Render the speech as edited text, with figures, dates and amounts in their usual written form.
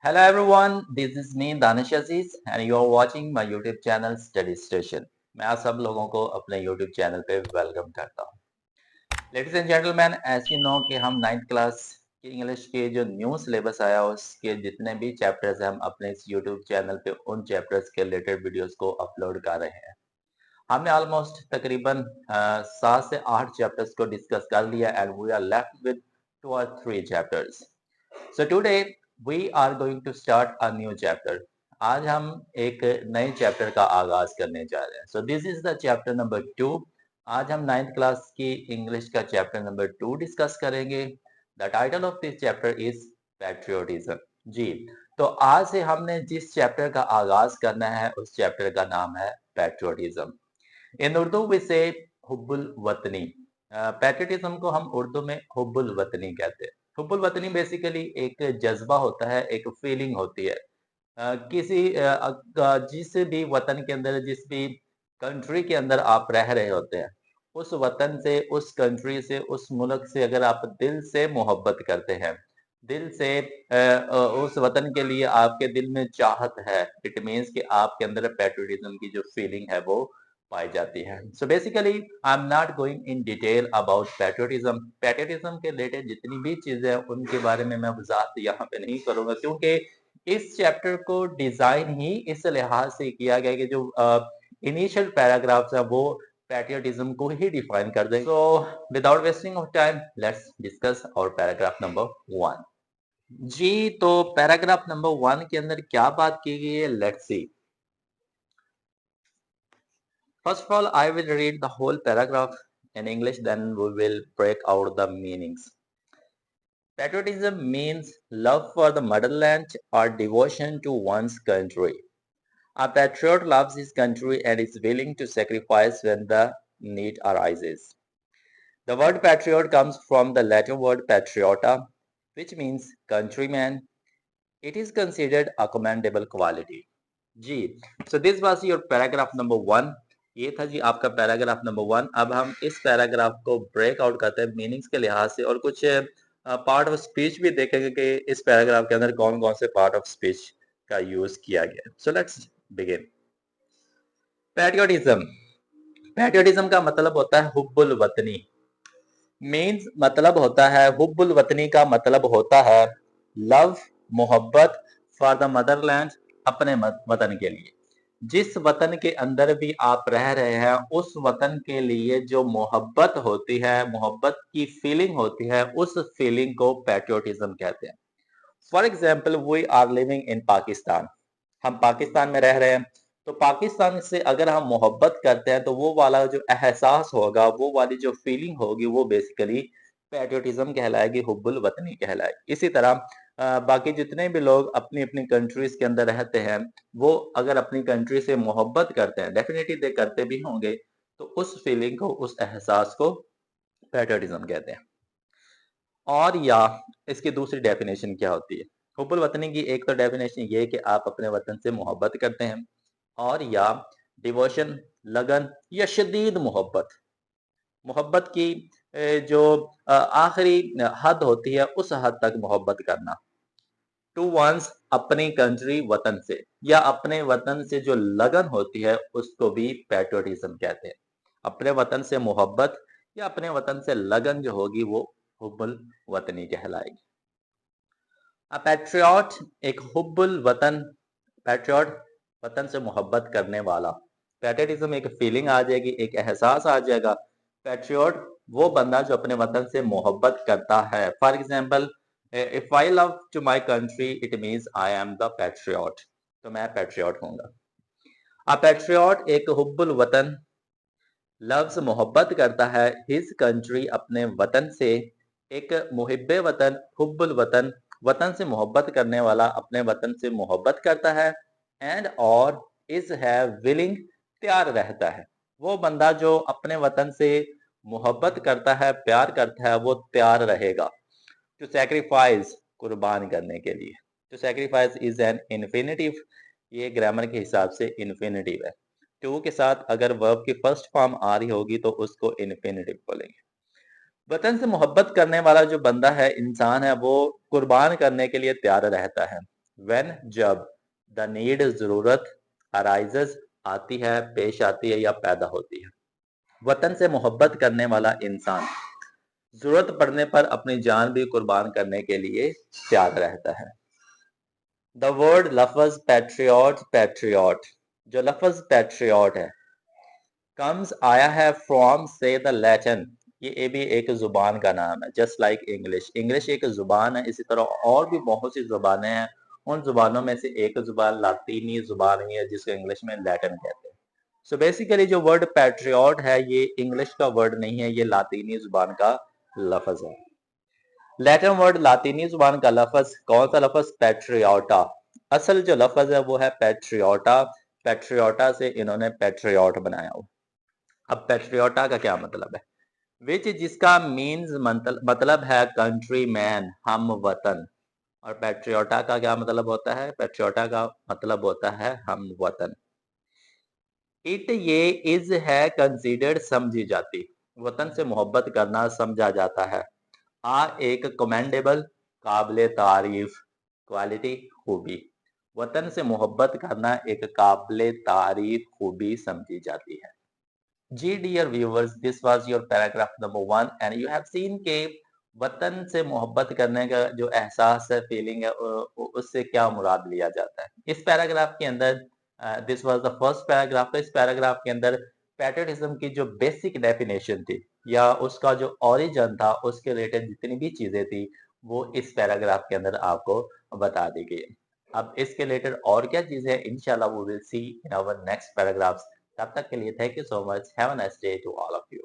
Hello everyone, this is me Danish Aziz and you are watching my YouTube channel Study Station. मैं आप सब लोगों को अपने YouTube चैनल पे वेलकम करता हूँ। लेडीज एंड जेंटलमैन, ऐसे नो कि हम 9th क्लास की इंग्लिश के जो न्यू सिलेबस आया उसके जितने भी चैप्टर्स हैं हम अपने इस YouTube चैनल पे उन चैप्टर्स के रिलेटेड वीडियोस को अपलोड कर रहे हैं। हमने ऑलमोस्ट तकरीबन 7 से 8 चैप्टर्स को डिस्कस कर लिया and we are left with 2 or 3 chapters. So today we are going to start a new chapter. आज हम एक नए चैप्टर का आगाज करने जा रहे हैं. So this is the chapter number 2. आज हम 9th क्लास की इंग्लिश का चैप्टर नंबर 2 डिस्कस करेंगे. The title of this chapter is patriotism. जी, तो आज से हमने जिस चैप्टर का आगाज करना है उस चैप्टर का नाम है patriotism. In Urdu we say हुब्बुल वतनी. पैट्रियटिज्म को हम उर्दू में हुब्बुल वतनी कहते हैं. हुब्बुल वतनी बेसिकली एक जज्बा होता है, एक फीलिंग होती है. जिस भी वतन के अंदर, जिस भी कंट्री के अंदर आप रह रहे होते हैं, उस वतन से, उस कंट्री से, उस मुल्क से अगर आप दिल से मोहब्बत करते हैं, दिल से उस वतन के लिए आपके दिल में चाहत है, इट मीन्स कि आपके अंदर पैट्रियटिज्म की जो फीलिंग है वो पाई जाती है. So basically I am not going in detail about patriotism. Patriotism के रिलेटेड जितनी भी चीजें हैं उनके बारे में मैं वजाहत यहाँ पे नहीं करूंगा, क्योंकि इस चैप्टर को डिजाइन ही इस लिहाज से किया गया कि जो इनिशियल पैराग्राफ्स है वो पैट्रियटिज्म को ही डिफाइन कर देंगे. So without wasting of time let's discuss our paragraph number 1. जी, तो पैराग्राफ नंबर 1 के अंदर क्या बात की गई है, let's see. First of all, I will read the whole paragraph in English, then we will break out the meanings. Patriotism means love for the motherland or devotion to one's country. A patriot loves his country and is willing to sacrifice when the need arises. The word patriot comes from the Latin word patriota, which means countryman. It is considered a commendable quality. जी, so this was your paragraph number 1. ये था जी आपका paragraph number 1. अब हम इस paragraph को break out करते हैं मीनिंग्स के लिहाज से और कुछ पार्ट ऑफ स्पीच भी देखेंगे कि इस पैराग्राफ के अंदर कौन कौन से पार्ट ऑफ स्पीच का यूज किया गया. So let's begin. Patriotism. Patriotism का मतलब होता है हुब्बुल वतनी. मीन्स मतलब होता है, हुब्बुल वतनी का मतलब होता है लव, मोहब्बत फॉर द मदरलैंड, अपने वतन के लिए. जिस वतन के अंदर भी आप रह रहे हैं उस वतन के लिए जो मोहब्बत होती है, मोहब्बत की फीलिंग होती है, उस फीलिंग को पैट्रियोटिज्म कहते हैं. For example, we are living in Pakistan. हम पाकिस्तान में रह रहे हैं, तो पाकिस्तान से अगर हम मोहब्बत करते हैं तो वो वाला जो एहसास होगा, वो वाली जो फीलिंग होगी, वो बेसिकली पैट्रियोटिज्म कहलाएगी, हुब्बुल वतनी कहलाएगी. इसी तरह बाकी जितने भी लोग अपनी अपनी कंट्रीज के अंदर रहते हैं, वो अगर अपनी कंट्री से मोहब्बत करते हैं, डेफिनेटली दे करते भी होंगे, तो उस फीलिंग को, उस एहसास को पैट्रियोटिज्म कहते हैं. और या इसकी दूसरी डेफिनेशन क्या होती है? हुब्बुल वतनी की एक तो डेफिनेशन ये है कि आप अपने वतन से मोहब्बत करते हैं, और या डिवोशन, लगन या शदीद मोहब्बत. मोहब्बत की जो आखिरी हद होती है उस हद तक मोहब्बत करना. टू वंस, अपनी कंट्री, वतन से, या अपने वतन से जो लगन होती है उसको भी पैट्रियोटिज्म कहते हैं. अपने वतन से मोहब्बत या अपने वतन से लगन जो होगी वो हुब्बुल वतनी कहलाएगी. पैट्रियट, एक हुब्बुल वतन, पैट्रियट वतन से मोहब्बत करने वाला. पैट्रियटिज्म एक फीलिंग आ जाएगी, एक एहसास आ जाएगा. पैट्रियट वो बंदा जो अपने वतन से मोहब्बत करता है. For example, if I love to my country it means I am the patriot, तो मैं पैट्रियट होऊंगा. पैट्रियट एक हुब्बुल वतन, लफ्ज मोहब्बत करता है, हिज कंट्री अपने वतन से, एक मुहिब्बे वतन, हुब्बुल वतन, वतन से मोहब्बत करने वाला अपने वतन से मोहब्बत करता है. एंड और इज है विलिंग, तैयार रहता है. वो बंदा जो अपने वतन से मोहब्बत करता है, प्यार करता है, वो तैयार रहेगा टू सैक्रिफाइस, कुर्बान करने के लिए. To sacrifice is an infinitive. ये ग्रामर के हिसाब से इन्फिनिटिव है. टू के साथ अगर वर्ब की फर्स्ट फॉर्म आ रही होगी तो उसको इन्फिनिटिव बोलेंगे. वतन से मोहब्बत करने वाला जो बंदा है, इंसान है, वो कुर्बान करने के लिए तैयार रहता है. व्हेन जब, द नीड जरूरत, अराइजेस आती है, पेश आती है या पैदा होती है। वतन से मोहब्बत करने वाला इंसान जरूरत पड़ने पर अपनी जान भी कुर्बान करने के लिए तैयार रहता है। द वर्ड लफ्ज पैट्रियट, पैट्रियट, जो लफ्ज पैट्रियट है, कम्स आया है फ्रॉम से द लैटिन, ये भी एक जुबान का नाम है, जस्ट लाइक इंग्लिश। इंग्लिश एक जुबान है, इसी तरह और भी बहुत सी जुबानें हैं। उन जुबानों में से एक जुबान लातीनी जुबान ही है, जिसको इंग्लिश में लैटिन कहते हैं। सो बेसिकली जो वर्ड पैट्रियट है, ये इंग्लिश का वर्ड नहीं है, ये लातीनी जुबान का लफ्ज है। लैटिन वर्ड लातीनी जुबान का लफ्ज, कौन सा लफ्ज? पैट्रियोटा। असल जो लफ्ज है वो है पैट्रियोटा। पैट्रियोटा से इन्होंने पैट्रियट बनाया हुआ। अब पैट्रियोटा का क्या मतलब है? विच, जिसका मीन्स मतलब है कंट्री मैन, हम वतन। और पैट्रियोटा का क्या मतलब होता है? पैट्रियोटा का मतलब होता है हम वतन। इट, ये, इज है कंसीडर्ड, समझी जाती। वतन से मोहब्बत करना समझा जाता है। आ, एक कमेंडेबल, काबिल तारीफ, क्वालिटी, खूबी। वतन से मोहब्बत करना एक काबिल तारीफ खूबी समझी जाती है। जी dear viewers, this was your paragraph number 1 and you have seen के वतन से मोहब्बत करने का जो एहसास है, फीलिंग है, उससे क्या मुराद लिया जाता है। इस पैराग्राफ के अंदर, this was the first paragraph, तो इस पैराग्राफ के अंदर पैट्रियटिज्म की जो बेसिक डेफिनेशन थी या उसका जो ओरिजिन था, उसके रिलेटेड जितनी भी चीजें थी, वो इस पैराग्राफ के अंदर आपको बता दी गई है। अब इसके रिलेटेड और क्या चीजें हैं, इंशाल्लाह we will see in our next paragraphs. तब तक के लिए thank you so much, have a nice day to all of you.